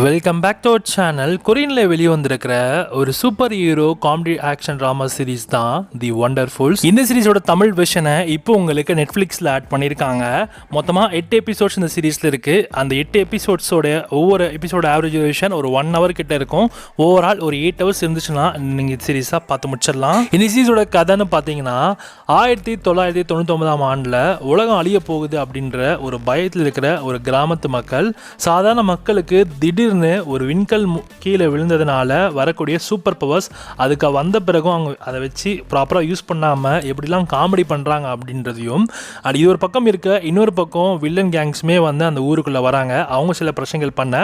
Welcome back to our channel. கொரியனில் வெளியே வந்திருக்கிற ஒரு super hero comedy action drama series தான் தி வண்டர்ஃபுல்ஸ். இந்த சீரிஸோட தமிழ் வெர்ஷனை இப்போ உங்களுக்கு நெட்ஃப்ளிக்ஸில் ஆட் பண்ணியிருக்காங்க. மொத்தமாக 8 எபிசோட்ஸ் இந்த சீரிஸில் இருக்குது. அந்த 8 எபிசோட்ஸோட ஒவ்வொரு எபிசோட ஆவரேஜ் டியூரேஷன் ஒரு 1 hour கிட்ட இருக்கும். ஓவரால் ஒரு 8 hours இருந்துச்சுன்னா நீங்கள் சீரிஸாக பார்த்து முடிச்சிடலாம். இந்த சீரிஸோட கதைன்னு பார்த்தீங்கன்னா 1999ஆம் ஆண்டில் உலகம் அழிய போகுது அப்படின்ற ஒரு பயத்தில் இருக்கிற ஒரு கிராமத்து மக்கள், சாதாரண மக்களுக்கு திடீர்னு ஒரு விண்கல் கீழே விழுந்ததுனால வரக்கூடிய சூப்பர் பவர்ஸ், அதுக்கு வந்த பிறகும் அவங்க அதை வச்சு ப்ராப்பராக யூஸ் பண்ணாமல் எப்படிலாம் காமெடி பண்ணுறாங்க அப்படின்றதையும், அது இது ஒரு பக்கம் இருக்க, இன்னொரு பக்கம் வில்லன் கேங்ஸுமே வந்து அந்த ஊருக்குள்ளே வராங்க. அவங்க சில பிரச்சனைகள் பண்ண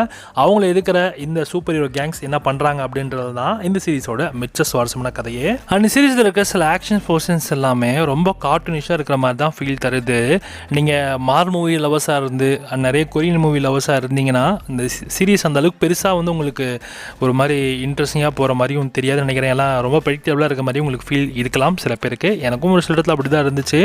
அவங்கள எதுக்கிற இந்த சூப்பர் ஹீரோ கேங்ஸ் என்ன பண்ணுறாங்க அப்படின்றது தான் இந்த சீரிஸோட மிச்ச சுவாரஸ்யமான கதையே. அந்த சீரிஸில் இருக்க சில ஆக்ஷன் போர்ஷன்ஸ் எல்லாமே ரொம்ப கார்ட்டூனிஷாக இருக்கிற மாதிரி தான் ஃபீல் தருது. நீங்கள் மார் மூவி லவர்ஸாக இருந்து நிறைய கொரியன் மூவி லவர்ஸாக இருந்தீங்கன்னா இந்த சீரிஸ் அந்த அளவுக்கு பெருசாக வந்து உங்களுக்கு ஒரு மாதிரி இன்ட்ரெஸ்டிங்காக போகிற மாதிரியும் தெரியாது நினைக்கிறேன். எல்லாம் ரொம்ப ப்ரெடிக்டபிளாக இருக்க மாதிரி உங்களுக்கு ஃபீல் இருக்கலாம் சில பேருக்கு. எனக்கும் ஒரு சில இடத்துல அப்படி தான் இருந்துச்சு.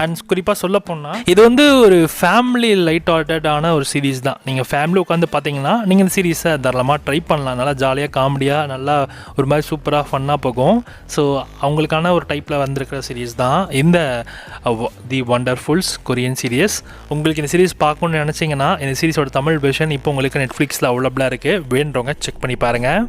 அண்ட் குறிப்பாக சொல்ல போனால் இது வந்து ஒரு ஃபேமிலி லைட் ஹார்ட்டடான ஒரு சீரீஸ் தான். நீங்கள் ஃபேமிலி உட்காந்து பார்த்தீங்கன்னா நீங்கள் இந்த சீரீஸை தாராளமாக ட்ரை பண்ணலாம். நல்லா ஜாலியாக காமெடியாக நல்லா ஒரு மாதிரி சூப்பராக ஃபன்னாக போகும். ஸோ அவங்களுக்கான ஒரு டைப்பில் வந்திருக்கிற சீரீஸ் தான் இந்த தி வண்டர்ஃபுல்ஸ் கொரியன் சீரியஸ். உங்களுக்கு இந்த சீரீஸ் பார்க்கணுன்னு நினச்சிங்கன்னா இந்த சீரிஸோட தமிழ் வெர்ஷன் இப்போ உங்களுக்கு நெட்ஃப்ளிக்ஸில் அவைலபிளாக இருக்குது. வேணுறவங்க செக் பண்ணி பாருங்கள்.